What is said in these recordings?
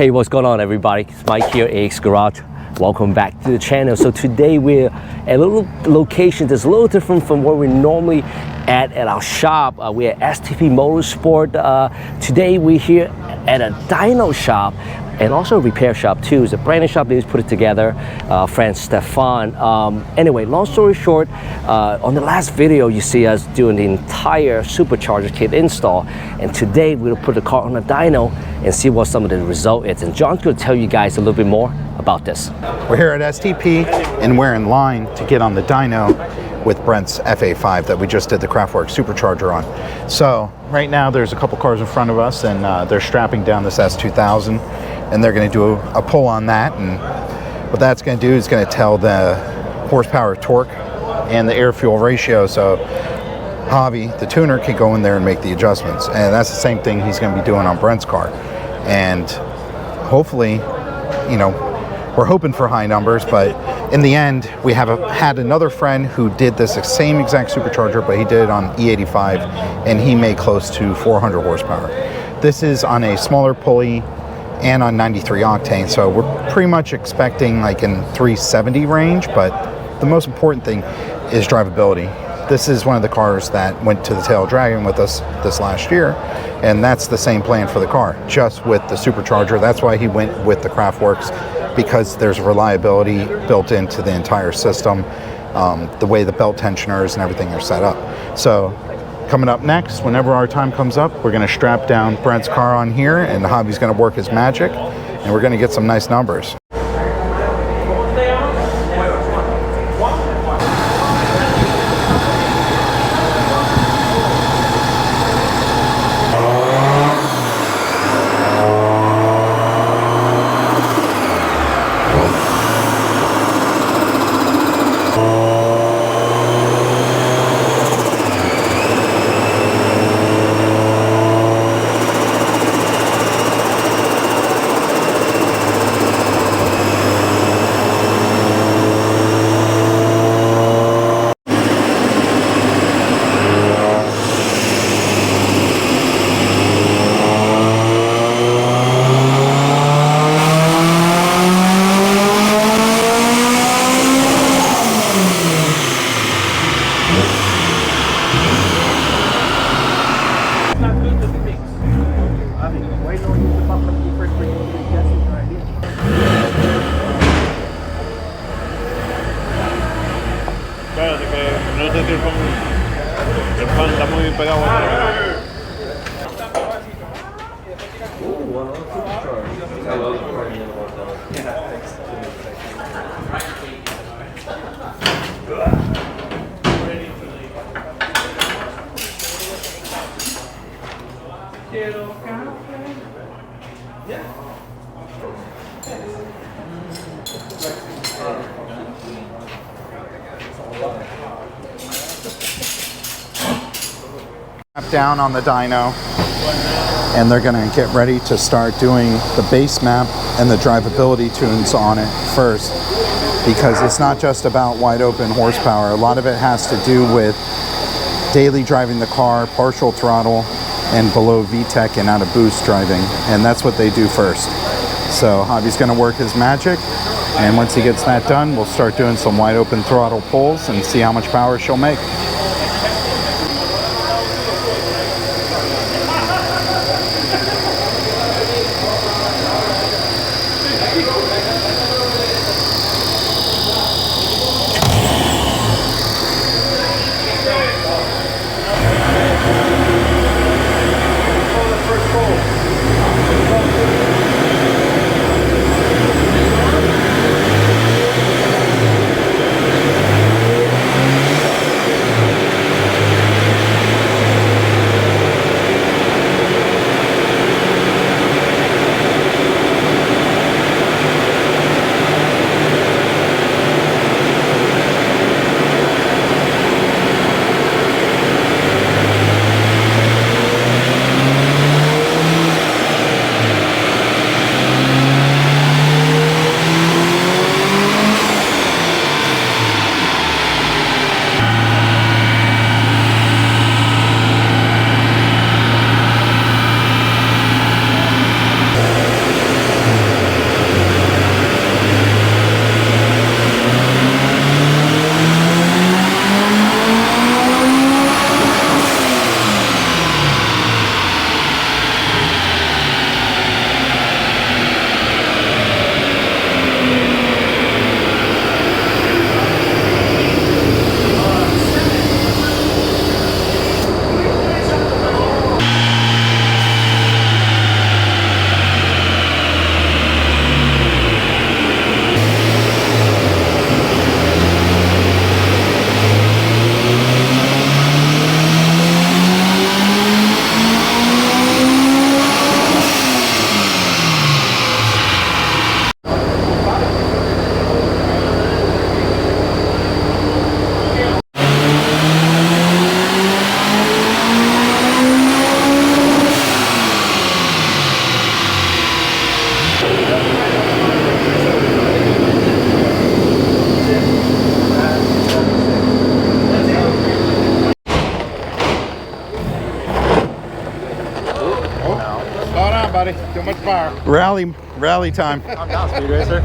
Hey, what's going on, everybody? It's Mike here, AHC Garage. Welcome back to the channel. So today we're at a little location that's a little different from where we're normally at our shop. We're at STP Motorsport. Today we're here at a dyno shop and also a repair shop too. It's a brand new shop. They just put it together. Friend Stefan. Anyway, long story short, on the last video you see us doing the entire supercharger kit install, and today we're gonna put the car on a dyno and see what some of the result is. And John's gonna tell you guys a little bit more about this. We're here at STP and we're in line to get on the dyno with Brent's FA5 that we just did the Kraftwerks Supercharger on. So right now there's a couple cars in front of us, and they're strapping down this S2000, and they're going to do a pull on that, and what that's going to do is going to tell the horsepower, torque, and the air-fuel ratio, so Javi, the tuner, can go in there and make the adjustments. And that's the same thing he's going to be doing on Brent's car. And hopefully, you know, we're hoping for high numbers, but in the end, we had another friend who did this same exact supercharger, but he did it on E85, and he made close to 400 horsepower. This is on a smaller pulley and on 93 octane, so we're pretty much expecting like in 370 range, but the most important thing is drivability. This is one of the cars that went to the Tail Dragon with us this last year, and that's the same plan for the car, just with the supercharger. That's why he went with the Kraftwerks, because there's reliability built into the entire system, the way the belt tensioners and everything are set up. So coming up next, whenever our time comes up, we're going to strap down Brent's car on here, and Javi's going to work his magic, and we're going to get some nice numbers. Down on the dyno, and they're going to get ready to start doing the base map and the drivability tunes on it first, because it's not just about wide open horsepower. A lot of it has to do with daily driving the car, partial throttle, and below VTEC and out of boost driving, and that's what they do first. So Javi's going to work his magic, and once he gets that done, we'll start doing some wide open throttle pulls and see how much power she'll make. buddy. Too much power. Rally time. I'm down, Speed Racer.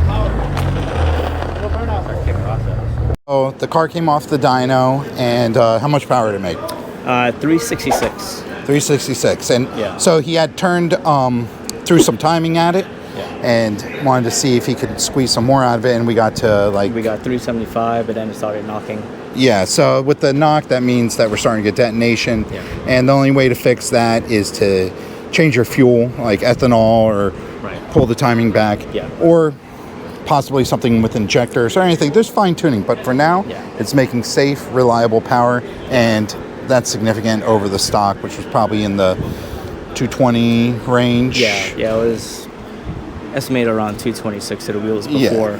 Oh, the car came off the dyno, and how much power did it make? 366. 366. And Yeah. so he had turned through some timing at it, Yeah. and wanted to see if he could squeeze some more out of it, and we got to like... We got 375, but then it started knocking. Yeah, so with the knock, that means that we're starting to get detonation. Yeah. And the only way to fix that is to change your fuel, like ethanol, or Right. pull the timing back. Yeah. Or possibly something with injectors or anything. There's fine tuning, but for now, Yeah. it's making safe, reliable power, and that's significant over the stock, which was probably in the 220 range. Yeah, it was estimated around 226 to the wheels before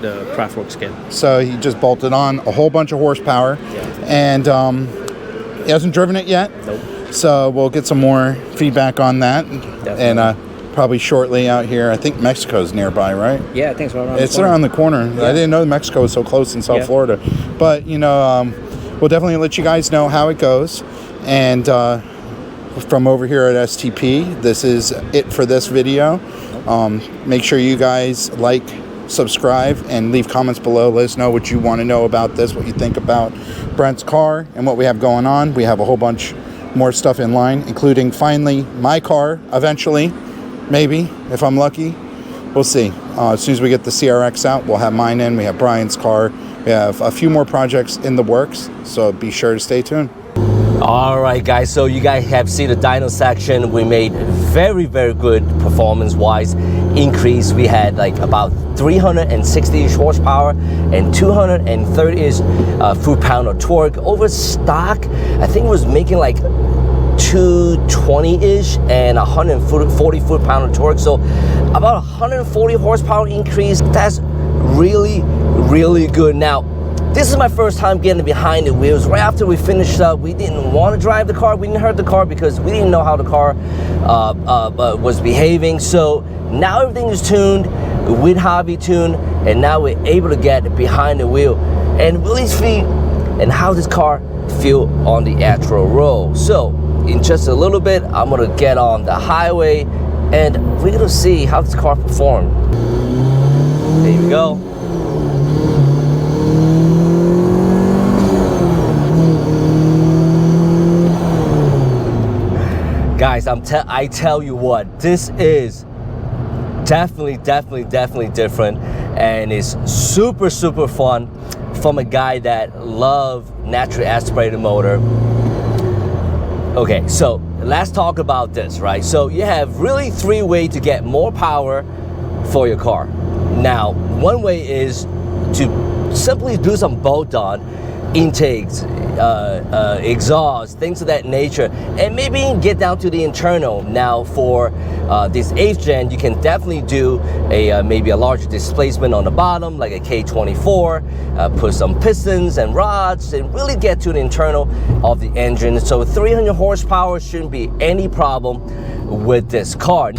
the Kraftwerks kit. So he just bolted on a whole bunch of horsepower, Yeah. and he hasn't driven it yet. Nope. So we'll get some more feedback on that, Definitely. and probably shortly out here. I think Mexico's nearby, right? Yeah, I think it's right around It's the corner. around the corner. I didn't know Mexico was so close in South Yeah. Florida, but you know, we'll definitely let you guys know how it goes. And from over here at STP, this is it for this video. Make sure you guys like, subscribe, and leave comments below. Let us know what you want to know about this, what you think about Brent's car and what we have going on. We have a whole bunch more stuff in line, including finally my car eventually, maybe, if I'm lucky. We'll see. As soon as we get the CRX out, we'll have mine in. We have Brian's car. We have a few more projects in the works, so be sure to stay tuned. All right, guys, so you guys have seen the dyno section. We made very, very good performance-wise increase. We had like about 360-ish horsepower and 230-ish foot-pound of torque. Over stock, I think it was making like 220-ish and 140 foot-pound of torque. So about 140 horsepower increase. That's really, really good. Now, this is my first time getting behind the wheels. Right after we finished up, we didn't want to drive the car. We didn't hurt the car because we didn't know how the car was behaving. So now everything is tuned with hobby tune, and now we're able to get behind the wheel and really see and how this car feel on the actual road. So in just a little bit, I'm gonna get on the highway and we're gonna see how this car performs. There you go. Guys, I tell you what, this is definitely different, and it's super fun from a guy that loves naturally aspirated motor. Okay, so let's talk about this, right? So you have really three ways to get more power for your car. Now, one way is to simply do some bolt-on intakes, exhaust, things of that nature, and maybe get down to the internal. Now for this 8th gen, you can definitely do a maybe a larger displacement on the bottom, like a K24, put some pistons and rods and really get to the internal of the engine. So 300 horsepower shouldn't be any problem with this car.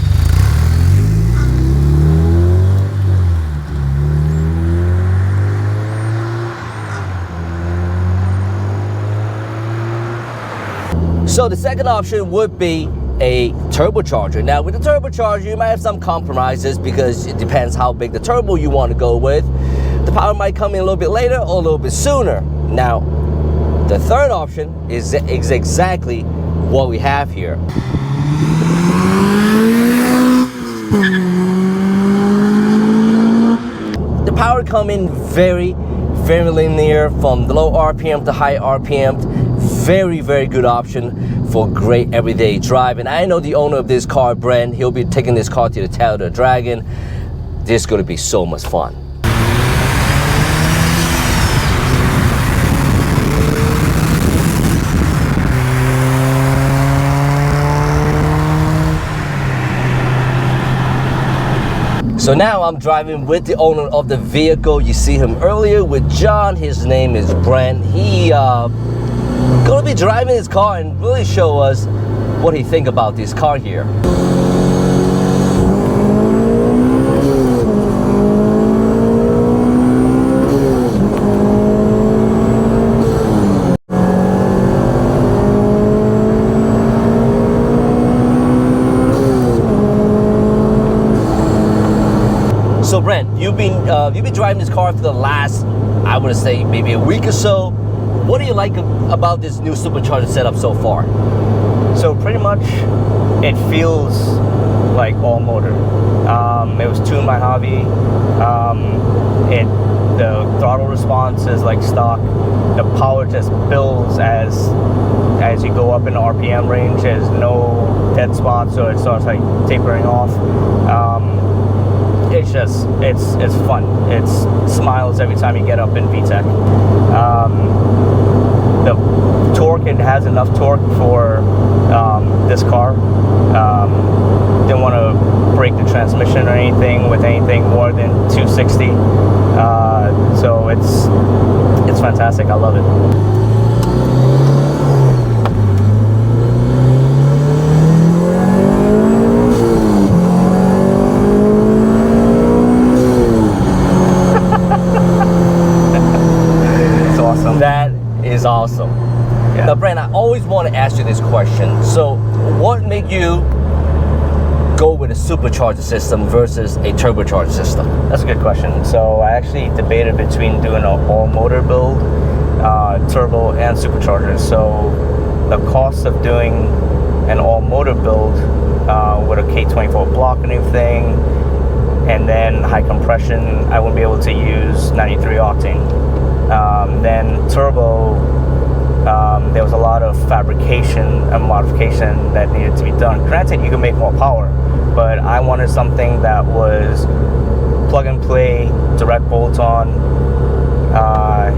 So the second option would be a turbocharger. Now with the turbocharger, you might have some compromises because it depends how big the turbo you want to go with. The power might come in a little bit later or a little bit sooner. Now, the third option is exactly what we have here. The power come in very linear from the low RPM to high RPM. Very good option for great everyday drive. And I know the owner of this car, Brent, he'll be taking this car to the Tail of the Dragon. This is going to be so much fun. So now I'm driving with the owner of the vehicle. You see him earlier with John. His name is Brent. He gonna be driving his car and really show us what he think about this car here. you've been driving this car for the last, I would say, maybe a week or so. What do you like about this new supercharger setup so far? So pretty much, it feels like all motor. It was tuned by hobby. The throttle response is like stock. The power just builds as you go up in the RPM range. There's no dead spots, so it starts like tapering off. It's fun. It smiles every time you get up in VTEC. The torque, it has enough torque for this car. Didn't want to break the transmission or anything with anything more than 260. So it's fantastic. I love it. That is awesome. Yeah. Now, Brent, I always want to ask you this question. So, what made you go with a supercharger system versus a turbocharged system? That's a good question. So, I actually debated between doing an all-motor build, turbo, and supercharger. So, the cost of doing an all-motor build with a K24 block and everything, and then high compression, I wouldn't be able to use 93 octane. Then turbo, there was a lot of fabrication and modification that needed to be done. Granted, you can make more power, but I wanted something that was plug and play, direct bolt on.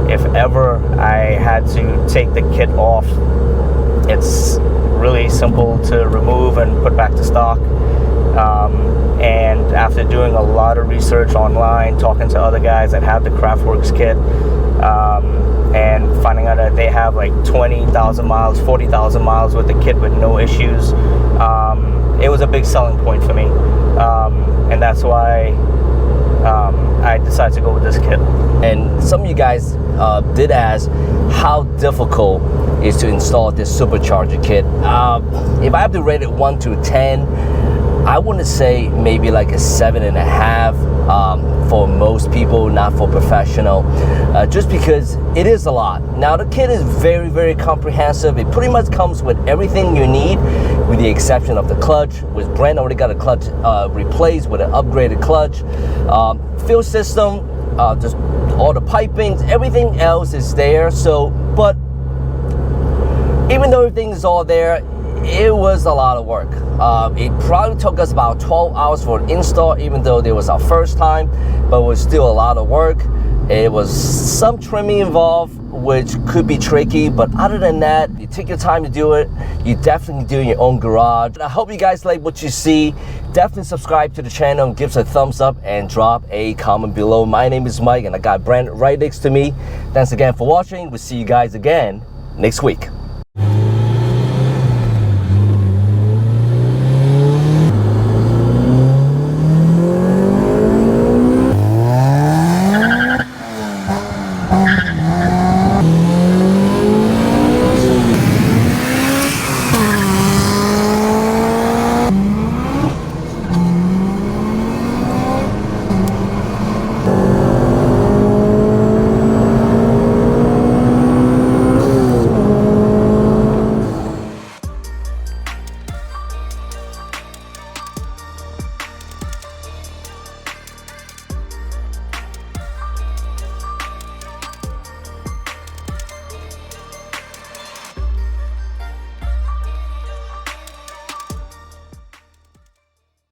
If ever I had to take the kit off, it's really simple to remove and put back to stock. And after doing a lot of research online, talking to other guys that have the Kraftwerks kit, and finding out that they have like 20,000 miles, 40,000 miles with the kit with no issues, it was a big selling point for me. And that's why I decided to go with this kit. And some of you guys did ask how difficult is to install this supercharger kit. If I have to rate it 1 to 10, I wouldn't say maybe like a 7.5 for most people, not for professional, just because it is a lot. Now the kit is very, very comprehensive. It pretty much comes with everything you need, with the exception of the clutch, which Brent already got a clutch replaced with an upgraded clutch. Fuel system, just all the pipings, everything else is there. So, but even though everything is all there, it was a lot of work. It probably took us about 12 hours for an install, even though it was our first time, but it was still a lot of work. It was some trimming involved, which could be tricky, but other than that, you take your time to do it. You definitely do in your own garage. I hope you guys like what you see. Definitely subscribe to the channel and give us a thumbs up and drop a comment below. My name is Mike and I got Brent right next to me. Thanks again for watching. We'll see you guys again next week.